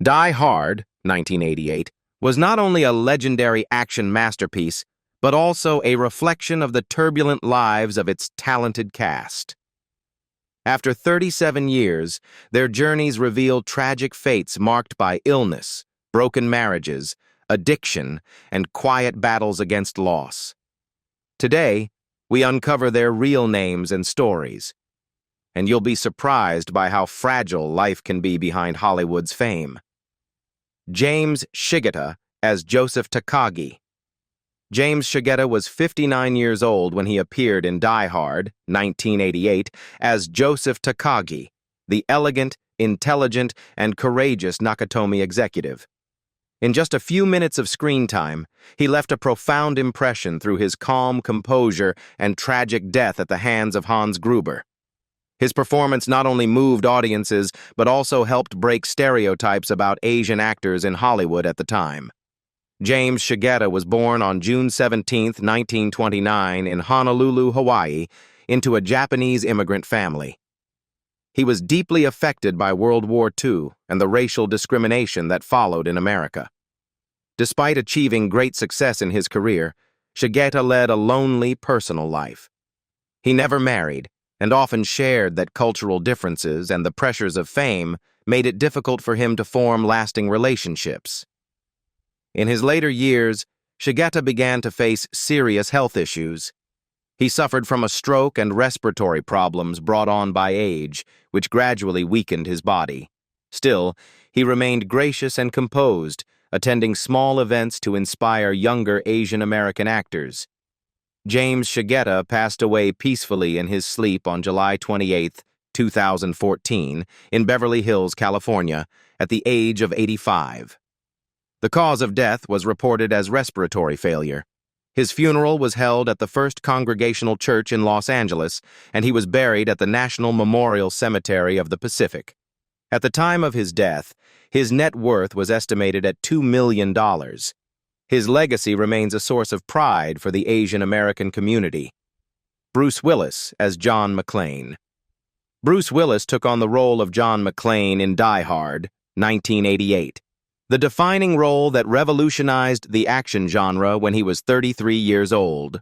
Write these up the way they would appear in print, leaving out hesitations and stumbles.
Die Hard, 1988, was not only a legendary action masterpiece, but also a reflection of the turbulent lives of its talented cast. After 37 years, their journeys reveal tragic fates marked by illness, broken marriages, addiction, and quiet battles against loss. Today, we uncover their real names and stories, and you'll be surprised by how fragile life can be behind Hollywood's fame. James Shigeta as Joseph Takagi. James Shigeta was 59 years old when he appeared in Die Hard, 1988, as Joseph Takagi, the elegant, intelligent, and courageous Nakatomi executive. In just a few minutes of screen time, he left a profound impression through his calm composure and tragic death at the hands of Hans Gruber. His performance not only moved audiences, but also helped break stereotypes about Asian actors in Hollywood at the time. James Shigeta was born on June 17, 1929, in Honolulu, Hawaii, into a Japanese immigrant family. He was deeply affected by World War II and the racial discrimination that followed in America. Despite achieving great success in his career, Shigeta led a lonely personal life. He never married, and often shared that cultural differences and the pressures of fame made it difficult for him to form lasting relationships. In his later years, Shigeta began to face serious health issues. He suffered from a stroke and respiratory problems brought on by age, which gradually weakened his body. Still, he remained gracious and composed, attending small events to inspire younger Asian American actors. James Shigeta passed away peacefully in his sleep on July 28, 2014, in Beverly Hills, California, at the age of 85. The cause of death was reported as respiratory failure. His funeral was held at the First Congregational Church in Los Angeles, and he was buried at the National Memorial Cemetery of the Pacific. At the time of his death, his net worth was estimated at $2 million. His legacy remains a source of pride for the Asian American community. Bruce Willis as John McClane. Bruce Willis took on the role of John McClane in Die Hard, 1988, the defining role that revolutionized the action genre when he was 33 years old.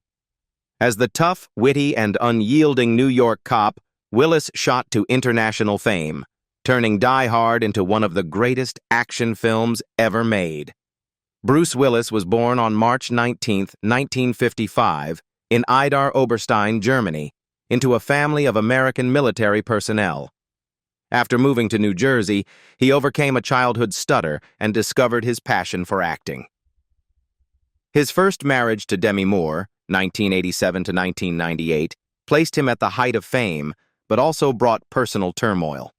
As the tough, witty, and unyielding New York cop, Willis shot to international fame, turning Die Hard into one of the greatest action films ever made. Bruce Willis was born on March 19, 1955, in Idar Oberstein, Germany, into a family of American military personnel. After moving to New Jersey, he overcame a childhood stutter and discovered his passion for acting. His first marriage to Demi Moore, 1987 to 1998, placed him at the height of fame, but also brought personal turmoil.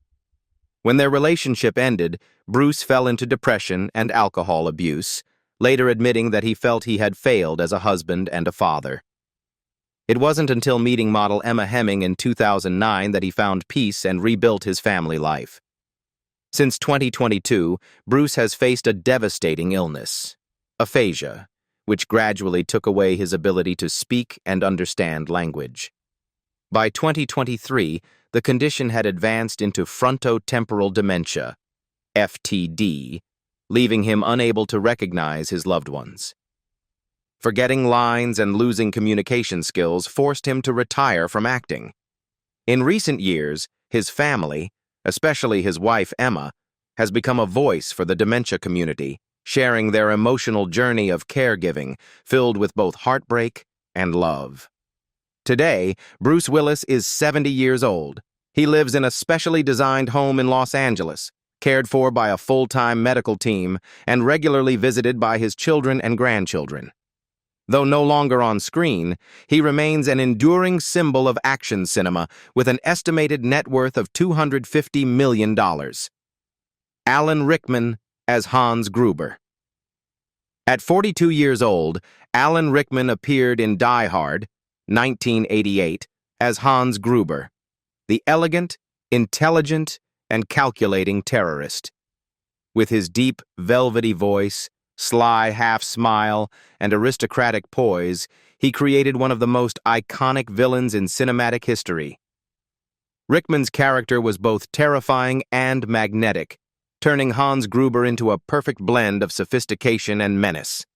When their relationship ended, Bruce fell into depression and alcohol abuse, later admitting that he felt he had failed as a husband and a father. It wasn't until meeting model Emma Hemming in 2009 that he found peace and rebuilt his family life. Since 2022, Bruce has faced a devastating illness, aphasia, which gradually took away his ability to speak and understand language. By 2023, the condition had advanced into frontotemporal dementia, FTD, leaving him unable to recognize his loved ones. Forgetting lines and losing communication skills forced him to retire from acting. In recent years, his family, especially his wife Emma, has become a voice for the dementia community, sharing their emotional journey of caregiving filled with both heartbreak and love. Today, Bruce Willis is 70 years old. He lives in a specially designed home in Los Angeles, cared for by a full-time medical team, and regularly visited by his children and grandchildren. Though no longer on screen, he remains an enduring symbol of action cinema with an estimated net worth of $250 million. Alan Rickman as Hans Gruber. At 42 years old, Alan Rickman appeared in Die Hard, 1988, as Hans Gruber, the elegant, intelligent, and calculating terrorist. With his deep, velvety voice, sly half-smile, and aristocratic poise, he created one of the most iconic villains in cinematic history. Rickman's character was both terrifying and magnetic, turning Hans Gruber into a perfect blend of sophistication and menace.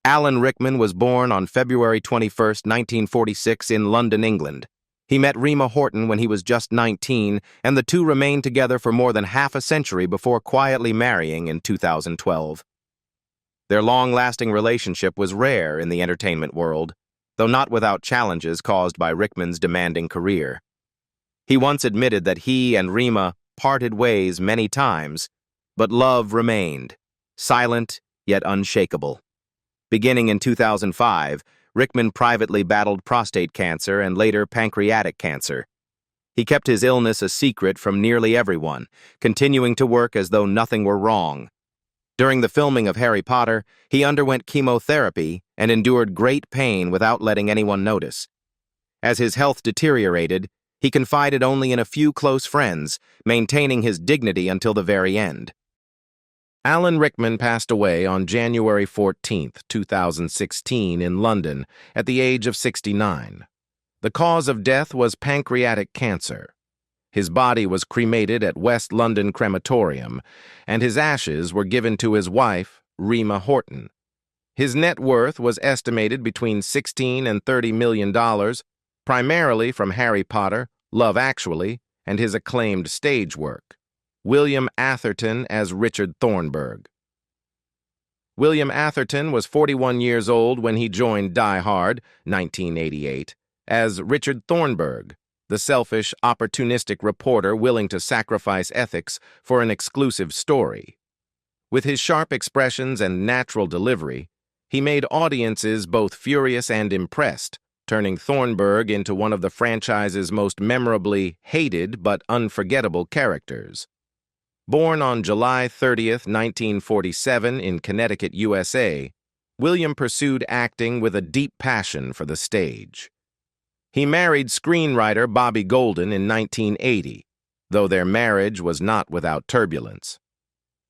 Alan Rickman was born on February 21, 1946, in London, England. He met Rima Horton when he was just 19, and the two remained together for more than half a century before quietly marrying in 2012. Their long-lasting relationship was rare in the entertainment world, though not without challenges caused by Rickman's demanding career. He once admitted that he and Rima parted ways many times, but love remained, silent yet unshakable. Beginning in 2005, Rickman privately battled prostate cancer and later pancreatic cancer. He kept his illness a secret from nearly everyone, continuing to work as though nothing were wrong. During the filming of Harry Potter, he underwent chemotherapy and endured great pain without letting anyone notice. As his health deteriorated, he confided only in a few close friends, maintaining his dignity until the very end. Alan Rickman passed away on January 14, 2016, in London, at the age of 69. The cause of death was pancreatic cancer. His body was cremated at West London Crematorium, and his ashes were given to his wife, Rima Horton. His net worth was estimated between $16 and $30 million, primarily from Harry Potter, Love Actually, and his acclaimed stage work. William Atherton as Richard Thornburg. William Atherton was 41 years old when he joined Die Hard, 1988, as Richard Thornburg, the selfish, opportunistic reporter willing to sacrifice ethics for an exclusive story. With his sharp expressions and natural delivery, he made audiences both furious and impressed, turning Thornburg into one of the franchise's most memorably hated but unforgettable characters. Born on July 30, 1947, in Connecticut, USA, William pursued acting with a deep passion for the stage. He married screenwriter Bobby Golden in 1980, though their marriage was not without turbulence.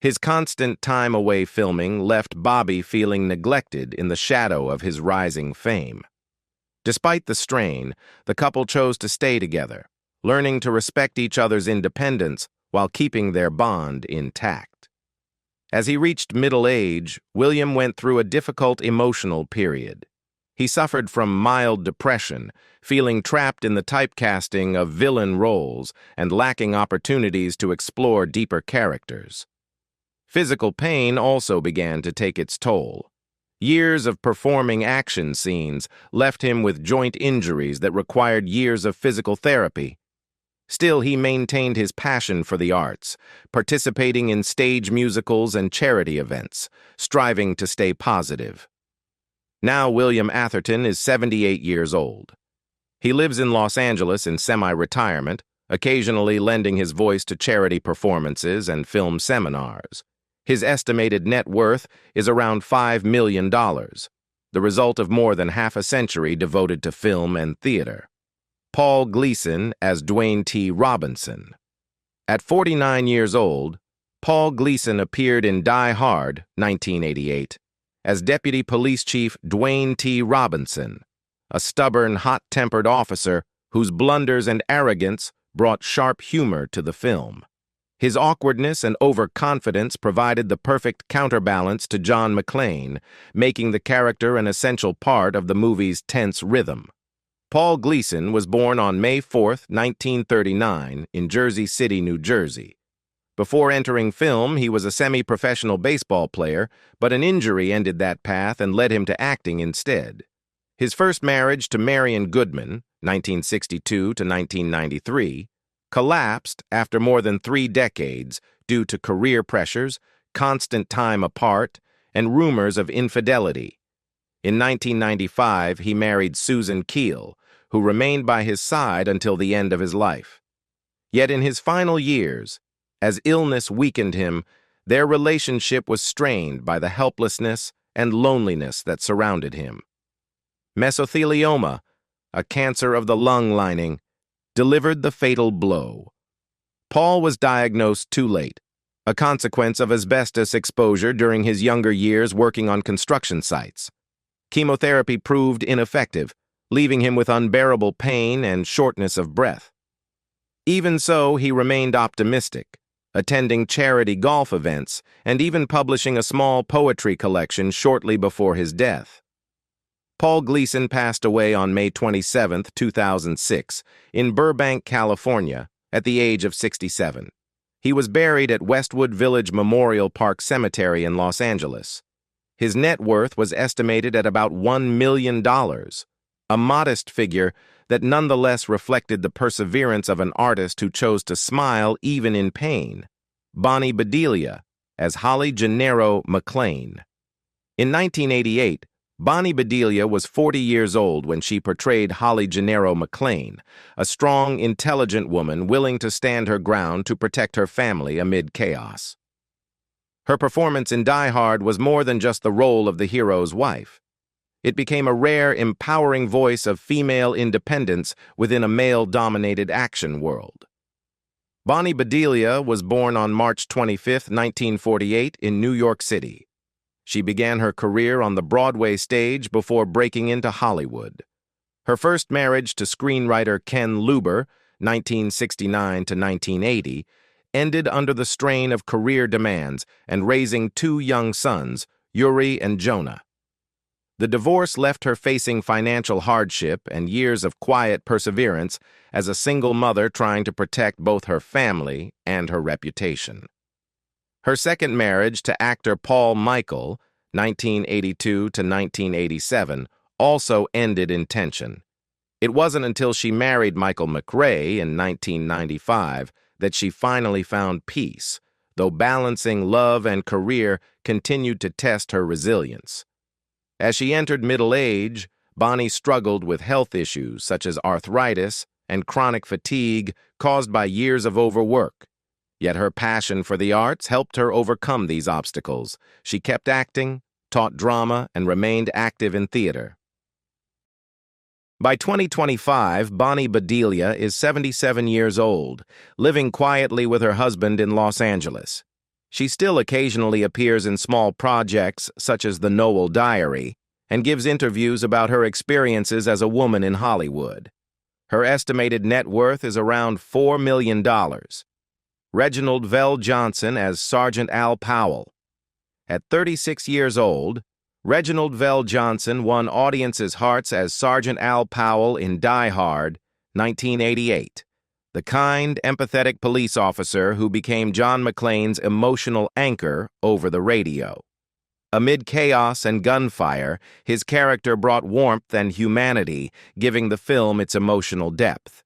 His constant time away filming left Bobby feeling neglected in the shadow of his rising fame. Despite the strain, the couple chose to stay together, learning to respect each other's independence while keeping their bond intact. As he reached middle age, William went through a difficult emotional period. He suffered from mild depression, feeling trapped in the typecasting of villain roles and lacking opportunities to explore deeper characters. Physical pain also began to take its toll. Years of performing action scenes left him with joint injuries that required years of physical therapy. Still, he maintained his passion for the arts, participating in stage musicals and charity events, striving to stay positive. Now William Atherton is 78 years old. He lives in Los Angeles in semi-retirement, occasionally lending his voice to charity performances and film seminars. His estimated net worth is around $5 million, the result of more than half a century devoted to film and theater. Paul Gleason as Dwayne T. Robinson. At 49 years old, Paul Gleason appeared in Die Hard, 1988, as Deputy Police Chief Dwayne T. Robinson, a stubborn, hot-tempered officer whose blunders and arrogance brought sharp humor to the film. His awkwardness and overconfidence provided the perfect counterbalance to John McClane, making the character an essential part of the movie's tense rhythm. Paul Gleason was born on May 4, 1939, in Jersey City, New Jersey. Before entering film, he was a semi-professional baseball player, but an injury ended that path and led him to acting instead. His first marriage to Marion Goodman, 1962 to 1993, collapsed after more than 3 decades due to career pressures, constant time apart, and rumors of infidelity. In 1995, he married Susan Keel, who remained by his side until the end of his life. Yet in his final years, as illness weakened him, their relationship was strained by the helplessness and loneliness that surrounded him. Mesothelioma, a cancer of the lung lining, delivered the fatal blow. Paul was diagnosed too late, a consequence of asbestos exposure during his younger years working on construction sites. Chemotherapy proved ineffective, leaving him with unbearable pain and shortness of breath. Even so, he remained optimistic, attending charity golf events, and even publishing a small poetry collection shortly before his death. Paul Gleason passed away on May 27, 2006, in Burbank, California, at the age of 67. He was buried at Westwood Village Memorial Park Cemetery in Los Angeles. His net worth was estimated at about $1 million, a modest figure that nonetheless reflected the perseverance of an artist who chose to smile even in pain. Bonnie Bedelia, as Holly Gennaro McLean. In 1988, Bonnie Bedelia was 40 years old when she portrayed Holly Gennaro McLean, a strong, intelligent woman willing to stand her ground to protect her family amid chaos. Her performance in Die Hard was more than just the role of the hero's wife. It became a rare, empowering voice of female independence within a male-dominated action world. Bonnie Bedelia was born on March 25, 1948, in New York City. She began her career on the Broadway stage before breaking into Hollywood. Her first marriage to screenwriter Ken Luber, 1969 to 1980, ended under the strain of career demands and raising two young sons, Yuri and Jonah. The divorce left her facing financial hardship and years of quiet perseverance as a single mother trying to protect both her family and her reputation. Her second marriage to actor Paul Michael, 1982 to 1987, also ended in tension. It wasn't until she married Michael McRae in 1995 that she finally found peace, though balancing love and career continued to test her resilience. As she entered middle age, Bonnie struggled with health issues such as arthritis and chronic fatigue caused by years of overwork. Yet her passion for the arts helped her overcome these obstacles. She kept acting, taught drama, and remained active in theater. By 2025, Bonnie Bedelia is 77 years old, living quietly with her husband in Los Angeles. She still occasionally appears in small projects such as The Noel Diary and gives interviews about her experiences as a woman in Hollywood. Her estimated net worth is around $4 million. Reginald VelJohnson as Sergeant Al Powell. At 36 years old, Reginald VelJohnson won audiences' hearts as Sergeant Al Powell in Die Hard, 1988, the kind, empathetic police officer who became John McClane's emotional anchor over the radio. Amid chaos and gunfire, his character brought warmth and humanity, giving the film its emotional depth.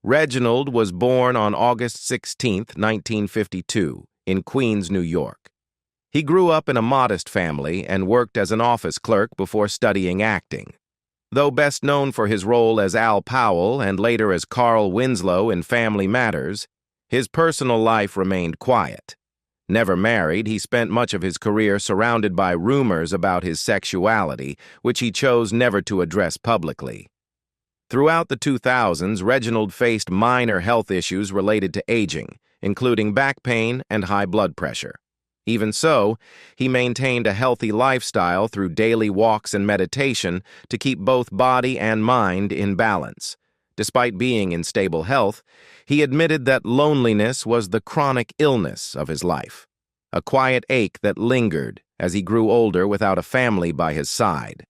Reginald was born on August 16, 1952, in Queens, New York. He grew up in a modest family and worked as an office clerk before studying acting. Though best known for his role as Al Powell and later as Carl Winslow in Family Matters, his personal life remained quiet. Never married, he spent much of his career surrounded by rumors about his sexuality, which he chose never to address publicly. Throughout the 2000s, Reginald faced minor health issues related to aging, including back pain and high blood pressure. Even so, he maintained a healthy lifestyle through daily walks and meditation to keep both body and mind in balance. Despite being in stable health, he admitted that loneliness was the chronic illness of his life, a quiet ache that lingered as he grew older without a family by his side.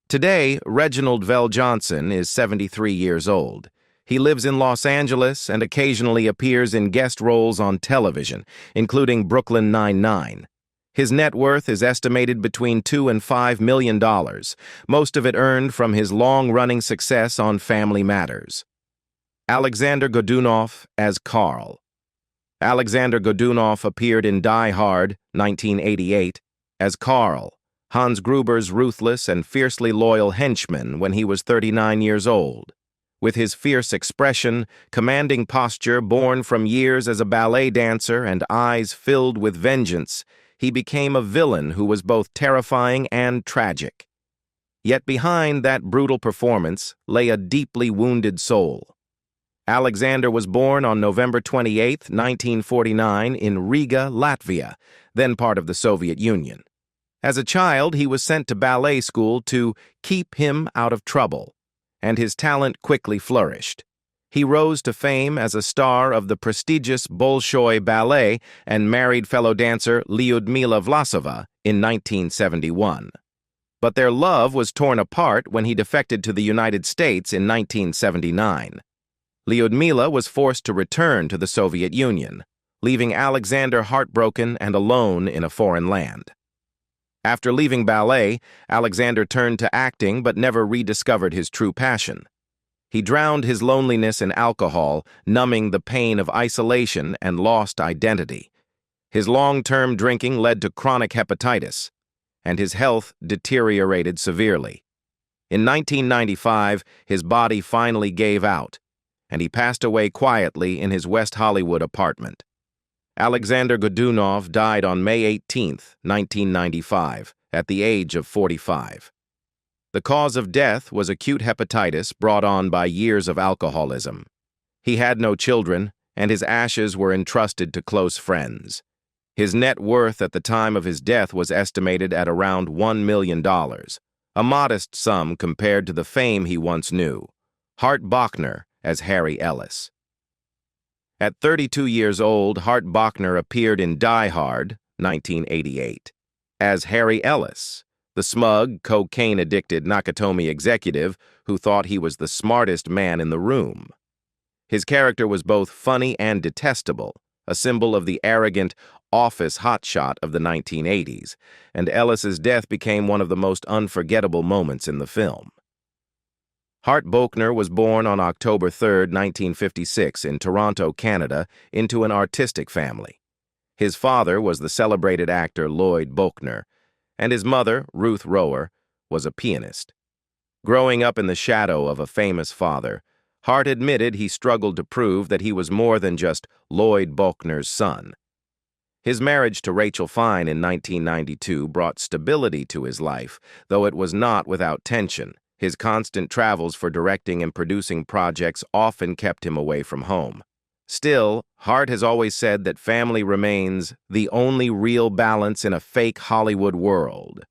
Today, Reginald VelJohnson is 73 years old. He lives in Los Angeles and occasionally appears in guest roles on television, including Brooklyn Nine-Nine. His net worth is estimated between $2 and $5 million, most of it earned from his long-running success on Family Matters. Alexander Godunov as Carl. Alexander Godunov appeared in Die Hard, 1988, as Carl, Hans Gruber's ruthless and fiercely loyal henchman when he was 39 years old. With his fierce expression, commanding posture born from years as a ballet dancer and eyes filled with vengeance, he became a villain who was both terrifying and tragic. Yet behind that brutal performance lay a deeply wounded soul. Alexander was born on November 28, 1949, in Riga, Latvia, then part of the Soviet Union. As a child, he was sent to ballet school to keep him out of trouble, and his talent quickly flourished. He rose to fame as a star of the prestigious Bolshoi Ballet and married fellow dancer Lyudmila Vlasova in 1971. But their love was torn apart when he defected to the United States in 1979. Lyudmila was forced to return to the Soviet Union, leaving Alexander heartbroken and alone in a foreign land. After leaving ballet, Alexander turned to acting but never rediscovered his true passion. He drowned his loneliness in alcohol, numbing the pain of isolation and lost identity. His long-term drinking led to chronic hepatitis, and his health deteriorated severely. In 1995, his body finally gave out, and he passed away quietly in his West Hollywood apartment. Alexander Godunov died on May 18, 1995, at the age of 45. The cause of death was acute hepatitis brought on by years of alcoholism. He had no children, and his ashes were entrusted to close friends. His net worth at the time of his death was estimated at around $1 million, a modest sum compared to the fame he once knew. Hart Bochner as Harry Ellis. At 32 years old, Hart Bochner appeared in Die Hard, 1988, as Harry Ellis, the smug, cocaine-addicted Nakatomi executive who thought he was the smartest man in the room. His character was both funny and detestable, a symbol of the arrogant office hotshot of the 1980s, and Ellis's death became one of the most unforgettable moments in the film. Hart Bochner was born on October 3, 1956, in Toronto, Canada, into an artistic family. His father was the celebrated actor Lloyd Bochner, and his mother, Ruth Rower, was a pianist. Growing up in the shadow of a famous father, Hart admitted he struggled to prove that he was more than just Lloyd Bochner's son. His marriage to Rachel Fine in 1992 brought stability to his life, though it was not without tension. His constant travels for directing and producing projects often kept him away from home. Still, Hart has always said that family remains the only real balance in a fake Hollywood world.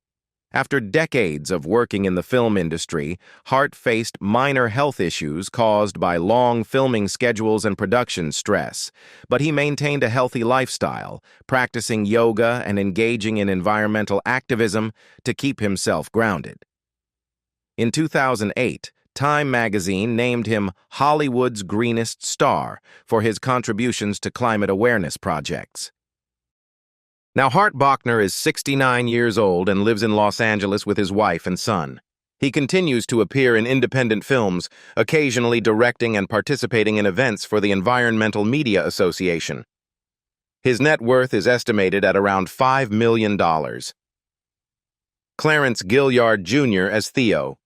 After decades of working in the film industry, Hart faced minor health issues caused by long filming schedules and production stress, but he maintained a healthy lifestyle, practicing yoga and engaging in environmental activism to keep himself grounded. In 2008, Time magazine named him Hollywood's greenest star for his contributions to climate awareness projects. Now, Hart Bochner is 69 years old and lives in Los Angeles with his wife and son. He continues to appear in independent films, occasionally directing and participating in events for the Environmental Media Association. His net worth is estimated at around $5 million. Clarence Gilliard Jr. as Theo.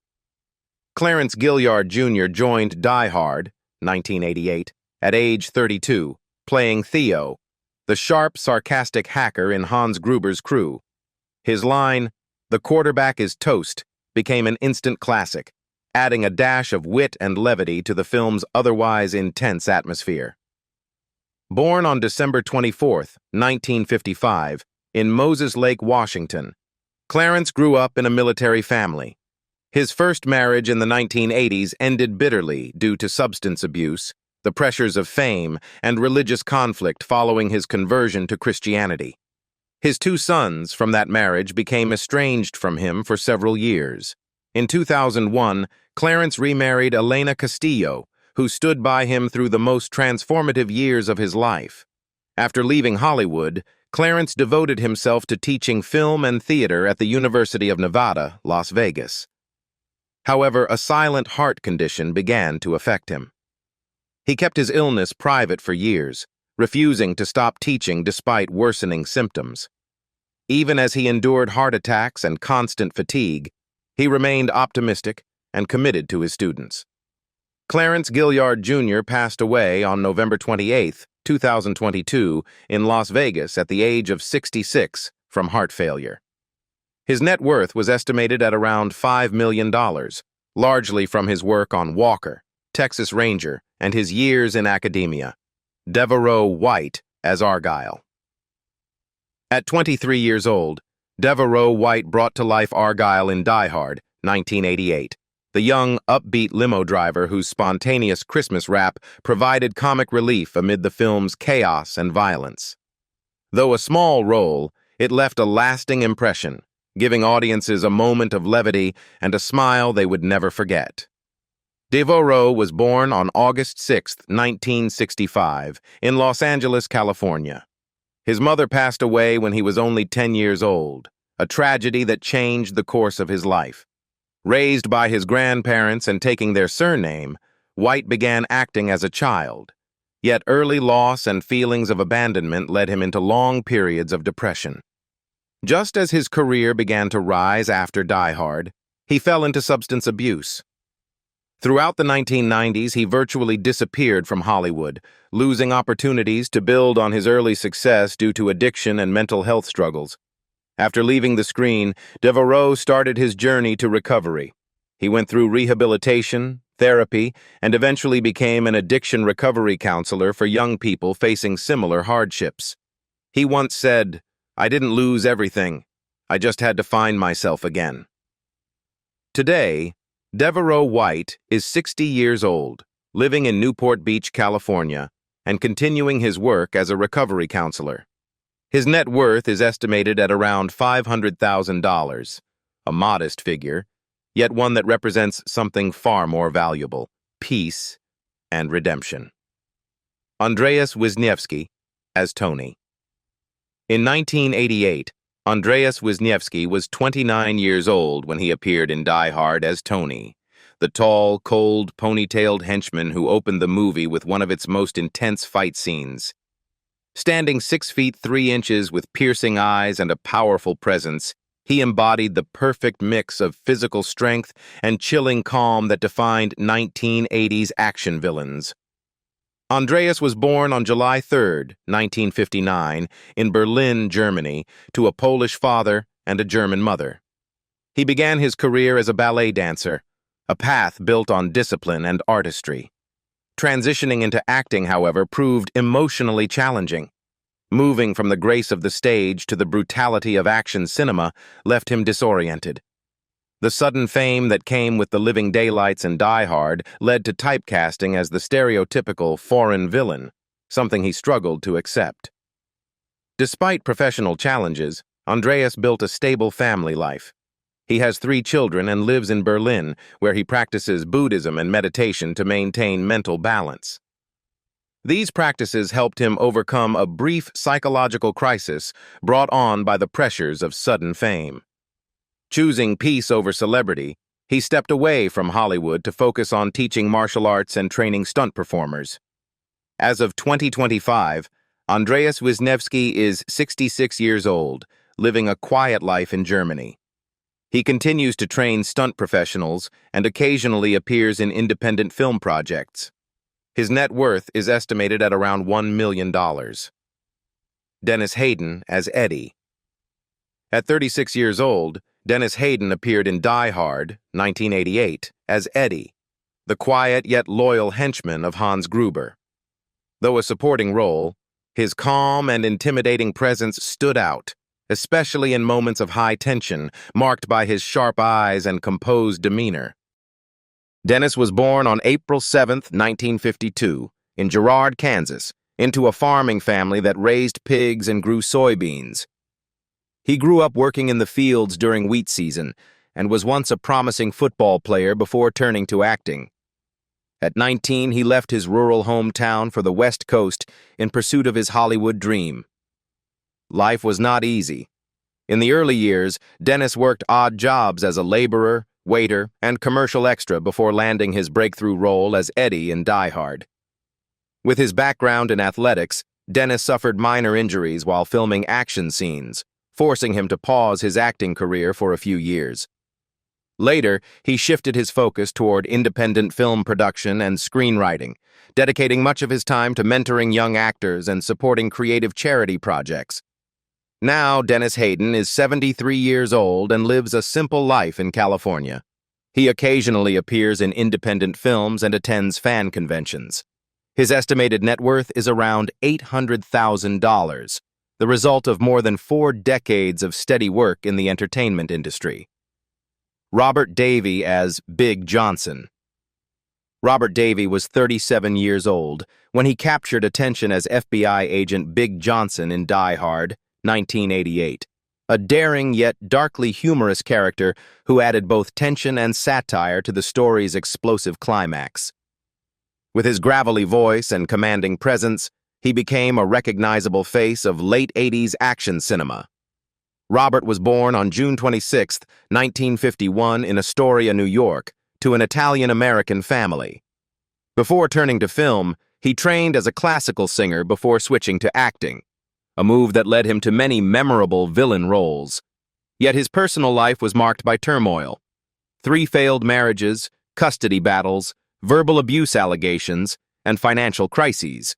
Clarence Gilliard Jr. joined Die Hard, 1988, at age 32, playing Theo, the sharp, sarcastic hacker in Hans Gruber's crew. His line, "The quarterback is toast," became an instant classic, adding a dash of wit and levity to the film's otherwise intense atmosphere. Born on December 24, 1955, in Moses Lake, Washington, Clarence grew up in a military family. His first marriage in the 1980s ended bitterly due to substance abuse, the pressures of fame, and religious conflict following his conversion to Christianity. His two sons from that marriage became estranged from him for several years. In 2001, Clarence remarried Elena Castillo, who stood by him through the most transformative years of his life. After leaving Hollywood, Clarence devoted himself to teaching film and theater at the University of Nevada, Las Vegas. However, a silent heart condition began to affect him. He kept his illness private for years, refusing to stop teaching despite worsening symptoms. Even as he endured heart attacks and constant fatigue, he remained optimistic and committed to his students. Clarence Gilliard Jr. passed away on November 28, 2022, in Las Vegas at the age of 66 from heart failure. His net worth was estimated at around $5 million, largely from his work on Walker, Texas Ranger, and his years in academia. Devereaux White as Argyle. At 23 years old, Devereaux White brought to life Argyle in Die Hard, 1988, the young, upbeat limo driver whose spontaneous Christmas rap provided comic relief amid the film's chaos and violence. Though a small role, it left a lasting impression, giving audiences a moment of levity and a smile they would never forget. Devereaux was born on August 6, 1965, in Los Angeles, California. His mother passed away when he was only 10 years old, a tragedy that changed the course of his life. Raised by his grandparents and taking their surname, White began acting as a child. Yet early loss and feelings of abandonment led him into long periods of depression. Just as his career began to rise after Die Hard, he fell into substance abuse. Throughout the 1990s, he virtually disappeared from Hollywood, losing opportunities to build on his early success due to addiction and mental health struggles. After leaving the screen, Devereaux started his journey to recovery. He went through rehabilitation, therapy, and eventually became an addiction recovery counselor for young people facing similar hardships. He once said, "I didn't lose everything. I just had to find myself again." Today, Devereaux White is 60 years old, living in Newport Beach, California, and continuing his work as a recovery counselor. His net worth is estimated at around $500,000, a modest figure, yet one that represents something far more valuable: peace and redemption. Andreas Wisniewski as Tony. In 1988, Andreas Wisniewski was 29 years old when he appeared in Die Hard as Tony, the tall, cold, ponytailed henchman who opened the movie with one of its most intense fight scenes. Standing 6 feet 3 inches with piercing eyes and a powerful presence, he embodied the perfect mix of physical strength and chilling calm that defined 1980s action villains. Andreas was born on July 3, 1959, in Berlin, Germany, to a Polish father and a German mother. He began his career as a ballet dancer, a path built on discipline and artistry. Transitioning into acting, however, proved emotionally challenging. Moving from the grace of the stage to the brutality of action cinema left him disoriented. The sudden fame that came with The Living Daylights and Die Hard led to typecasting as the stereotypical foreign villain, something he struggled to accept. Despite professional challenges, Andreas built a stable family life. He has 3 children and lives in Berlin, where he practices Buddhism and meditation to maintain mental balance. These practices helped him overcome a brief psychological crisis brought on by the pressures of sudden fame. Choosing peace over celebrity, he stepped away from Hollywood to focus on teaching martial arts and training stunt performers. As of 2025, Andreas Wisniewski is 66 years old, living a quiet life in Germany. He continues to train stunt professionals and occasionally appears in independent film projects. His net worth is estimated at around $1 million. Dennis Hayden as Eddie. At 36 years old, Dennis Hayden appeared in Die Hard, 1988, as Eddie, the quiet yet loyal henchman of Hans Gruber. Though a supporting role, his calm and intimidating presence stood out, especially in moments of high tension, marked by his sharp eyes and composed demeanor. Dennis was born on April 7, 1952, in Girard, Kansas, into a farming family that raised pigs and grew soybeans. He grew up working in the fields during wheat season and was once a promising football player before turning to acting. At 19, he left his rural hometown for the West Coast in pursuit of his Hollywood dream. Life was not easy. In the early years, Dennis worked odd jobs as a laborer, waiter, and commercial extra before landing his breakthrough role as Eddie in Die Hard. With his background in athletics, Dennis suffered minor injuries while filming action scenes, forcing him to pause his acting career for a few years. Later, he shifted his focus toward independent film production and screenwriting, dedicating much of his time to mentoring young actors and supporting creative charity projects. Now, Dennis Hayden is 73 years old and lives a simple life in California. He occasionally appears in independent films and attends fan conventions. His estimated net worth is around $800,000, the result of more than 4 decades of steady work in the entertainment industry. Robert Davey as Big Johnson. Robert Davey was 37 years old when he captured attention as FBI agent Big Johnson in Die Hard, 1988, a daring yet darkly humorous character who added both tension and satire to the story's explosive climax. With his gravelly voice and commanding presence, he became a recognizable face of late 80s action cinema. Robert was born on June 26, 1951, in Astoria, New York, to an Italian-American family. Before turning to film, he trained as a classical singer before switching to acting, a move that led him to many memorable villain roles. Yet his personal life was marked by turmoil. 3 failed marriages, custody battles, verbal abuse allegations, and financial crises.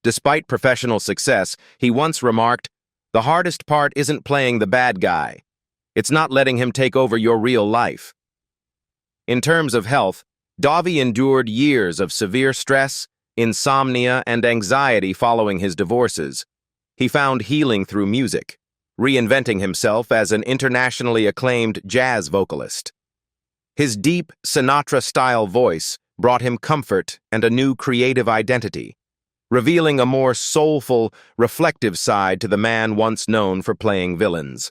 Despite professional success, he once remarked, "The hardest part isn't playing the bad guy. It's not letting him take over your real life." In terms of health, Davey endured years of severe stress, insomnia, and anxiety following his divorces. He found healing through music, reinventing himself as an internationally acclaimed jazz vocalist. His deep, Sinatra-style voice brought him comfort and a new creative identity, revealing a more soulful, reflective side to the man once known for playing villains.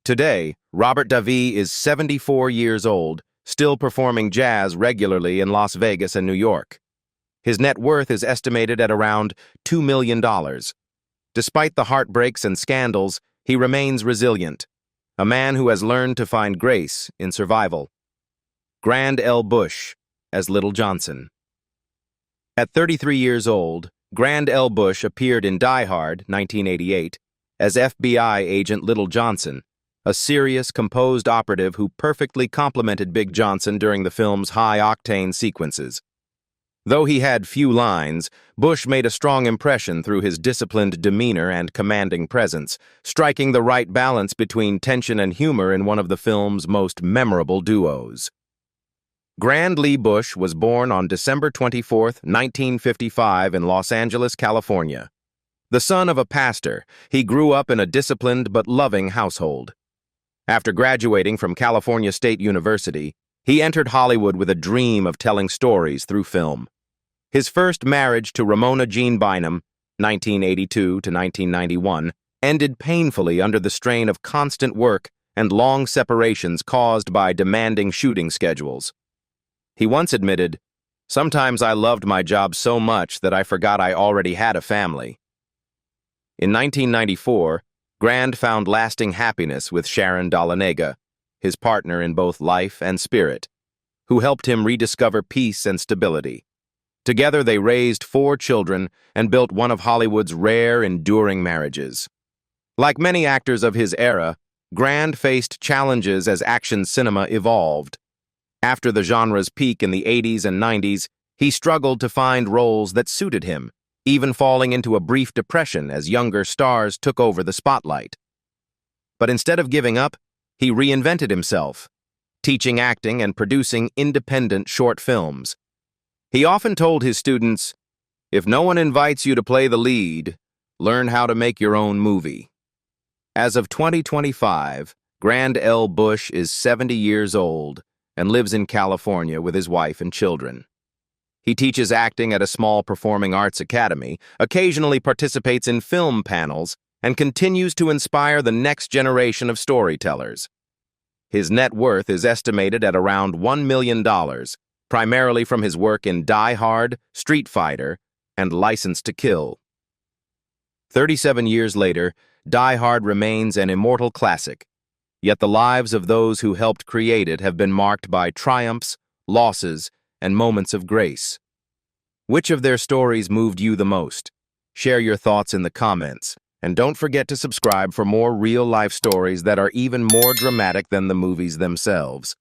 Today, Robert Davey is 74 years old, still performing jazz regularly in Las Vegas and New York. His net worth is estimated at around $2 million. Despite the heartbreaks and scandals, he remains resilient, a man who has learned to find grace in survival. Grand L. Bush as Little Johnson. At 33 years old, Grand L. Bush appeared in Die Hard, 1988, as FBI agent Little Johnson, a serious, composed operative who perfectly complemented Big Johnson during the film's high-octane sequences. Though he had few lines, Bush made a strong impression through his disciplined demeanor and commanding presence, striking the right balance between tension and humor in one of the film's most memorable duos. Grand Lee Bush was born on December 24, 1955, in Los Angeles, California. The son of a pastor, he grew up in a disciplined but loving household. After graduating from California State University, he entered Hollywood with a dream of telling stories through film. His first marriage to Ramona Jean Bynum, 1982 to 1991, ended painfully under the strain of constant work and long separations caused by demanding shooting schedules. He once admitted, "Sometimes I loved my job so much that I forgot I already had a family." In 1994, Grand found lasting happiness with Sharon Dahlonega, his partner in both life and spirit, who helped him rediscover peace and stability. Together they raised 4 children and built one of Hollywood's rare, enduring marriages. Like many actors of his era, Grand faced challenges as action cinema evolved. After the genre's peak in the 80s and 90s, he struggled to find roles that suited him, even falling into a brief depression as younger stars took over the spotlight. But instead of giving up, he reinvented himself, teaching acting and producing independent short films. He often told his students, "If no one invites you to play the lead, learn how to make your own movie." As of 2025, Grand L. Bush is 70 years old and lives in California with his wife and children. He teaches acting at a small performing arts academy, occasionally participates in film panels, and continues to inspire the next generation of storytellers. His net worth is estimated at around $1 million, primarily from his work in Die Hard, Street Fighter, and License to Kill. 37 years later, Die Hard remains an immortal classic, yet the lives of those who helped create it have been marked by triumphs, losses, and moments of grace. Which of their stories moved you the most? Share your thoughts in the comments, and don't forget to subscribe for more real-life stories that are even more dramatic than the movies themselves.